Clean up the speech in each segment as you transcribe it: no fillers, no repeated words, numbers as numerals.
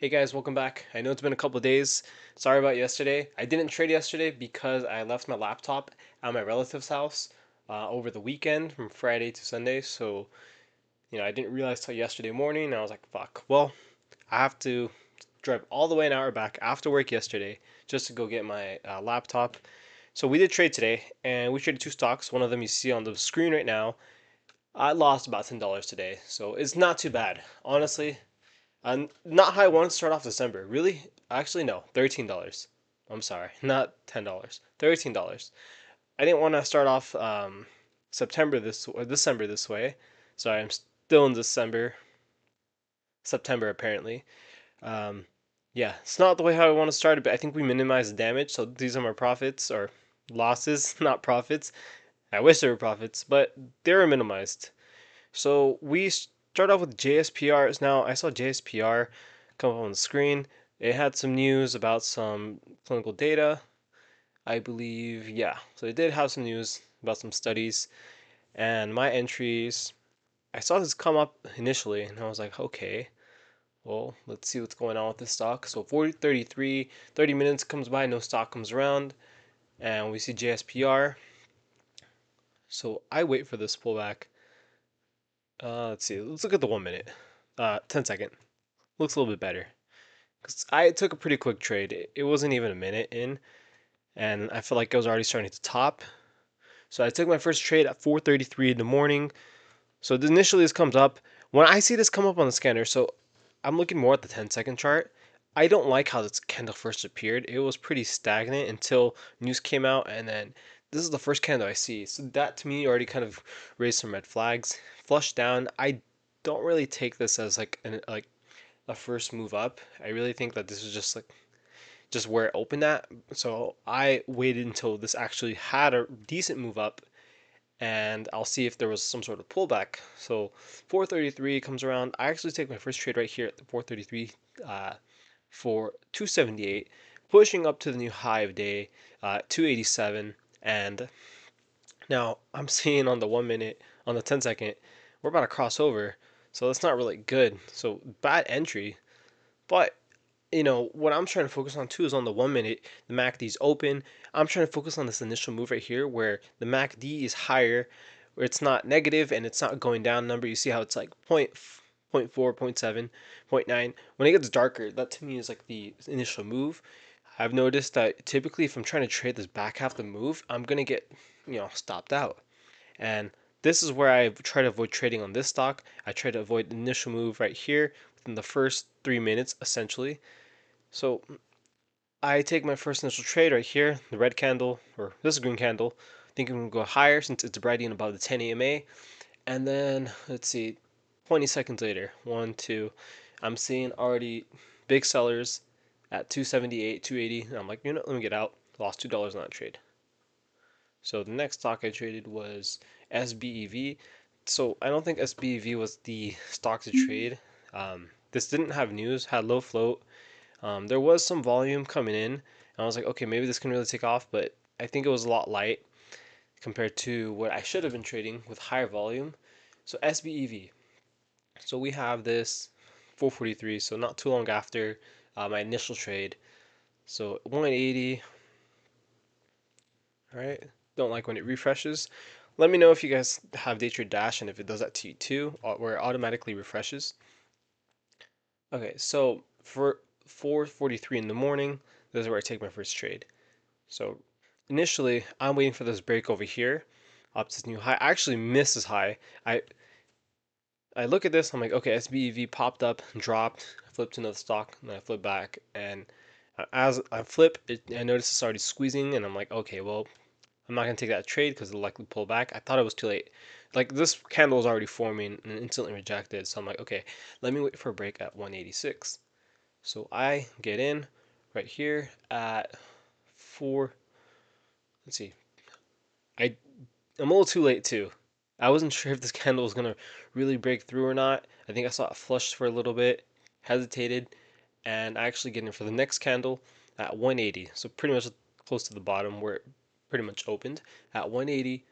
Hey guys, welcome back. I know it's been a couple of days. Sorry about yesterday. I didn't trade yesterday because I left my laptop at my relative's house over the weekend from Friday to Sunday. So, I didn't realize till yesterday morning. And I was like, fuck. Well, I have to drive all the way an hour back after work yesterday just to go get my laptop. So we did trade today, and we traded two stocks. One of them you see on the screen right now. I lost about $10 today, so it's not too bad. Honestly, not how I want to start off December. Really? Actually, no. $13. I'm sorry, not $10. $13. I didn't want to start off September this or December this way. Sorry, I'm still in December. September apparently. Um, yeah, it's not the way how I want to start it, but I think we minimize the damage. So these are my profits or losses, not profits. I wish they were profits, but they were minimized. So we start off with JSPRs. Now I saw JSPR come up on the screen. It had some news about some clinical data, I believe. Yeah, so it did have some news about some studies. And my entries, I saw this come up initially, and I was like, okay, well, let's see what's going on with this stock. So 40:33, 30 minutes comes by, no stock comes around, and we see JSPR. So I wait for this pullback. Let's see. Let's look at the 1 minute. 10-second. Looks a little bit better. Because I took a pretty quick trade. It wasn't even a minute in, and I felt like I was already starting to top. So I took my first trade at 4:33 in the morning. So initially this comes up. When I see this come up on the scanner, so I'm looking more at the 10-second chart. I don't like how this candle first appeared. It was pretty stagnant until news came out, and then this is the first candle I see. So that to me already kind of raised some red flags. Flush down. I don't really take this as like a first move up. I really think that this is just where it opened at. So I waited until this actually had a decent move up, and I'll see if there was some sort of pullback. So 433 comes around. I actually take my first trade right here at the 433 for 278, pushing up to the new high of day, 287. And now I'm seeing on the 1 minute, on the 10-second, we're about to cross over. So that's not really good. So bad entry. But what I'm trying to focus on too is on the 1 minute, the MACD is open. I'm trying to focus on this initial move right here where the MACD is higher, where it's not negative and it's not going down number. You see how it's like point 0.4, zero point 0.7, zero point 0.9. When it gets darker, that to me is like the initial move. I've noticed that typically if I'm trying to trade this back half of the move, I'm going to get, stopped out. And this is where I try to avoid trading on this stock. I try to avoid the initial move right here within the first 3 minutes, essentially. So I take my first initial trade right here, the red candle, or this green candle, thinking we go higher since it's brighting above the 10 EMA. And then, let's see, 20 seconds later, one, two, I'm seeing already big sellers at 278, 280. And I'm like, let me get out. Lost $2 on that trade. So the next stock I traded was SBEV. So I don't think SBEV was the stock to trade. This didn't have news, had low float. There was some volume coming in, and I was like, okay, maybe this can really take off, but I think it was a lot light compared to what I should have been trading with higher volume. So SBEV. So we have this 443, so not too long after my initial trade. So 180. All right. Don't like when it refreshes. Let me know if you guys have day trade dash and if it does that to you too, where it automatically refreshes. Okay, so for 4:43 in the morning, this is where I take my first trade. So initially, I'm waiting for this break over here, up to this new high. I actually missed this high. I look at this, I'm like, okay, SBEV popped up, dropped, I flipped to another stock, and then I flip back, and as I flip, I notice it's already squeezing, and I'm like, okay, well, I'm not gonna take that trade because it'll likely pull back. I thought it was too late. Like this candle is already forming and instantly rejected, so I'm like, okay, let me wait for a break at 186. So I get in right here at 4. Let's see. I'm a little too late too. I wasn't sure if this candle was gonna really break through or not. I think I saw it flush for a little bit, hesitated, and I actually get in for the next candle at 180. So pretty much close to the bottom where it pretty much opened at 180.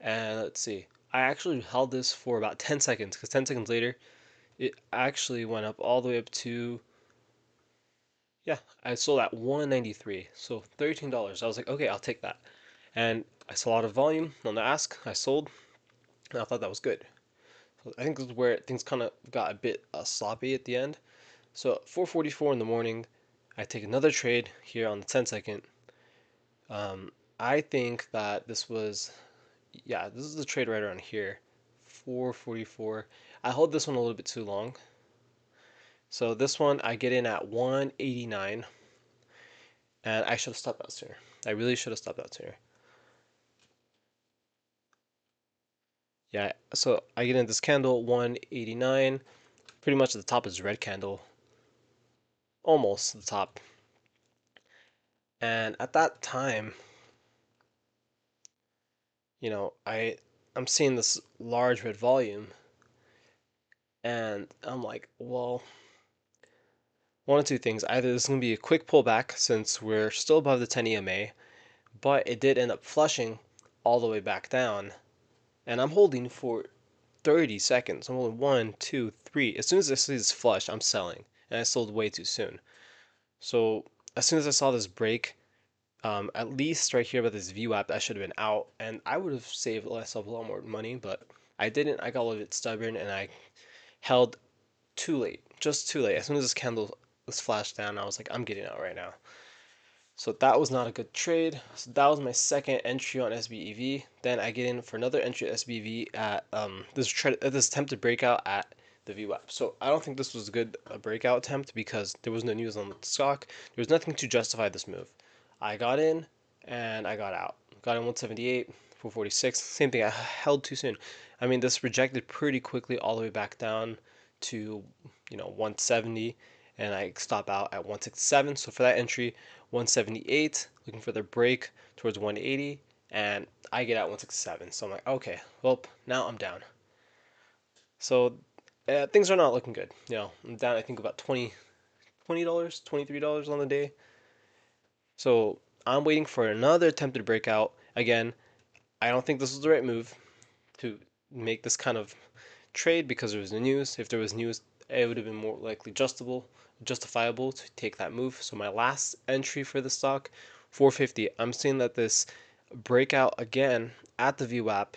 And let's see. I actually held this for about 10 seconds because 10 seconds later, it actually went up all the way up to Yeah, I sold at 193, so $13. I was like, okay, I'll take that. And I saw a lot of volume on the ask. I sold, and I thought that was good. So I think this is where things kind of got a bit sloppy at the end. So at 4:44 in the morning, I take another trade here on the 10 second. Um, I think that this was, yeah, this is the trade right around here. 4:44. I hold this one a little bit too long. So this one I get in at 189, and I should have stopped out sooner. I really should have stopped out sooner. Yeah, so I get in this candle 189. Pretty much at the top is red candle, almost the top. And at that time, I'm seeing this large red volume, and I'm like, well, one of two things. Either this is going to be a quick pullback since we're still above the 10 EMA, but it did end up flushing all the way back down, and I'm holding for 30 seconds. I'm holding one, two, three. As soon as I see this flush, I'm selling, and I sold way too soon. So as soon as I saw this break, at least right here by this view app, I should have been out, and I would have saved myself a lot more money, but I didn't. I got a little bit stubborn, and I held too late, just too late. As soon as this candle was flashed down, I was like, I'm getting out right now. So that was not a good trade. So that was my second entry on SBEV. Then I get in for another entry at SBV at this attempted breakout at the VWAP. So I don't think this was a good breakout attempt because there was no news on the stock. There was nothing to justify this move. I got in and I got out. Got in 178, 446. Same thing. I held too soon. I mean, this rejected pretty quickly all the way back down to 170, and I stop out at 167. So for that entry, 178, looking for the break towards 180, and I get out 167. So I'm like, okay, well, now I'm down. So things are not looking good. I'm down, I think, about $20, $23 on the day. So I'm waiting for another attempted breakout. Again, I don't think this was the right move to make this kind of trade because there was no news. If there was news, it would have been more likely justifiable to take that move. So my last entry for the stock, 450. I'm seeing that this breakout again at the VWAP,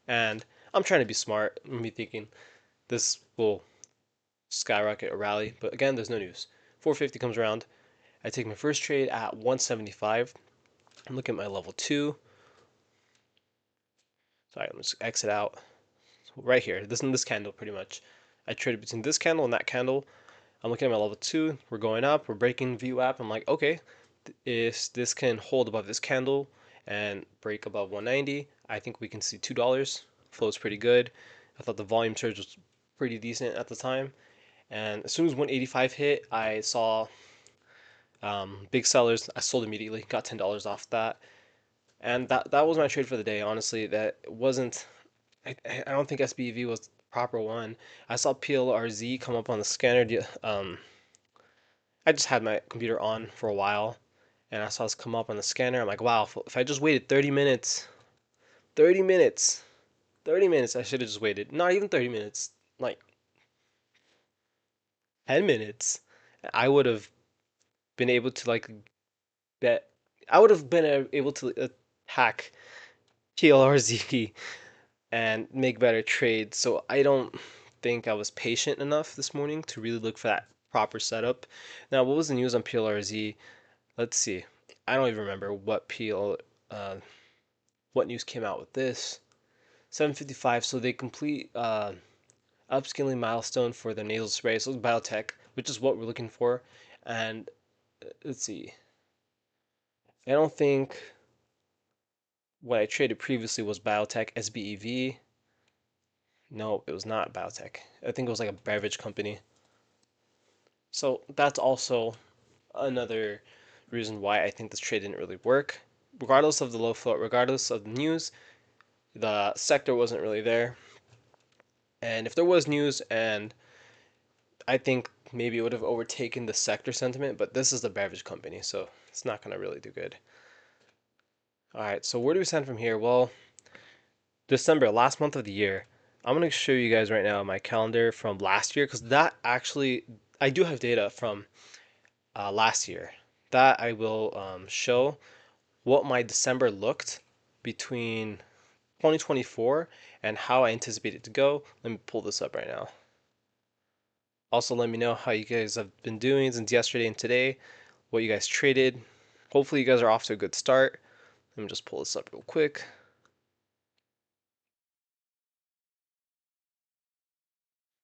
and I'm trying to be smart. I'm be thinking this will skyrocket a rally, but again, there's no news. 450 comes around. I take my first trade at 175. I'm looking at my level two. Sorry, I'm just exit out. Right here, this candle pretty much. I traded between this candle and that candle. I'm looking at my level 2. We're going up. We're breaking VWAP. I'm like, okay, if this can hold above this candle and break above 190, I think we can see $2. Flow's pretty good. I thought the volume surge was pretty decent at the time. And as soon as 185 hit, I saw big sellers. I sold immediately, got $10 off that. And that was my trade for the day. Honestly, that wasn't. I don't think SBV was the proper one. I saw PLRZ come up on the scanner. I just had my computer on for a while, and I saw this come up on the scanner. I'm like, wow, if I just waited 30 minutes, 30 minutes, 30 minutes, I should have just waited. Not even 30 minutes, like 10 minutes. I would have been able to like bet. I would have been able to hack PLRZ and make better trades. So I don't think I was patient enough this morning to really look for that proper setup. Now, what was the news on PLRZ? Let's see. I don't even remember uh, what news came out with this. 7:55. So they complete upscaling milestone for the nasal spray. So it's biotech, which is what we're looking for. And let's see. I don't think what I traded previously was biotech SBEV. No, it was not biotech. I think it was like a beverage company. So that's also another reason why I think this trade didn't really work. Regardless of the low float, regardless of the news, the sector wasn't really there. And if there was news, and I think maybe it would have overtaken the sector sentiment, but this is the beverage company, so it's not going to really do good. All right, so where do we stand from here? Well, December, last month of the year. I'm going to show you guys right now my calendar from last year because that actually, I do have data from last year. That I will show what my December looked between 2024 and how I anticipate it to go. Let me pull this up right now. Also, let me know how you guys have been doing since yesterday and today, what you guys traded. Hopefully, you guys are off to a good start. Let me just pull this up real quick.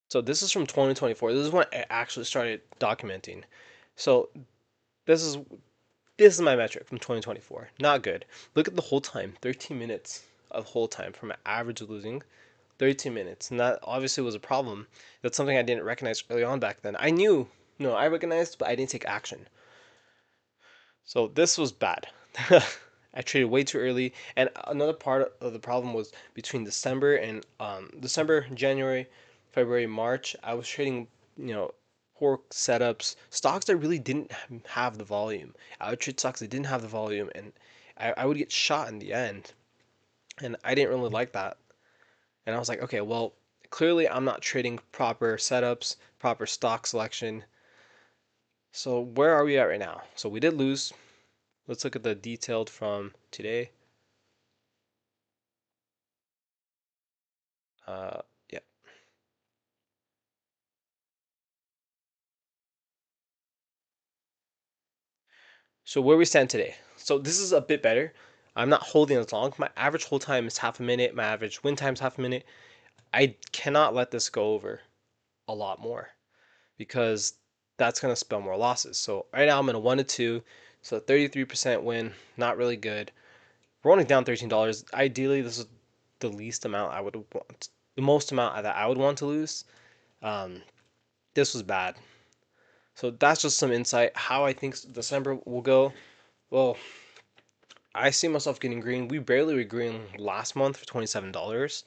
So this is from 2024. This is when I actually started documenting. So this is this is my metric from 2024. Not good. Look at the whole time. 13 minutes of whole time from an average of losing 13 minutes. And that obviously was a problem. That's something I didn't recognize early on back then. I knew, no, I recognized, but I didn't take action. So this was bad. I traded way too early, and another part of the problem was between December and December, January, February, March. I was trading, poor setups, stocks that really didn't have the volume. I would trade stocks that didn't have the volume, and I would get shot in the end, and I didn't really like that. And I was like, okay, well, clearly I'm not trading proper setups, proper stock selection. So where are we at right now? So we did lose. Let's look at the detailed from today. Uh, yeah. So where we stand today. So this is a bit better. I'm not holding as long. My average hold time is half a minute. My average win time is half a minute. I cannot let this go over a lot more because that's gonna spell more losses. So right now I'm in a 1 to 2. So 33% win, not really good. We're only down $13. Ideally, this is the least amount I would want, the most amount that I would want to lose. Um, this was bad. So that's just some insight. How I think December will go. Well, I see myself getting green. We barely were green last month for $27.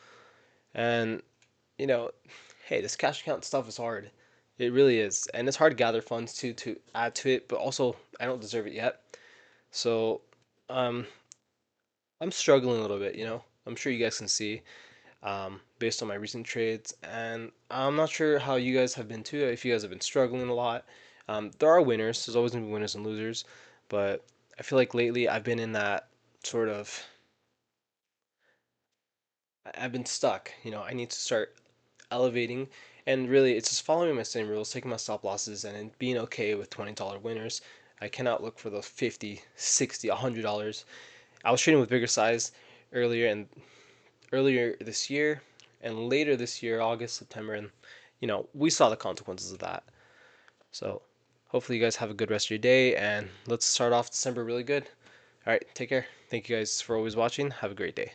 And, you know, hey, this cash account stuff is hard. It really is. And it's hard to gather funds to add to it, but also I don't deserve it yet. So um, I'm struggling a little bit, I'm sure you guys can see based on my recent trades. And I'm not sure how you guys have been too, if you guys have been struggling a lot. There are winners, there's always going to be winners and losers, but I feel like lately I've been in that sort of, I've been stuck. I need to start elevating, and really it's just following my same rules, taking my stop losses and being okay with $20 winners. I cannot look for those 50, 60, $100. I was trading with bigger size earlier and earlier this year and later this year, August, September, and we saw the consequences of that. So hopefully you guys have a good rest of your day, and let's start off December really good. All right, take care. Thank you guys for always watching. Have a great day.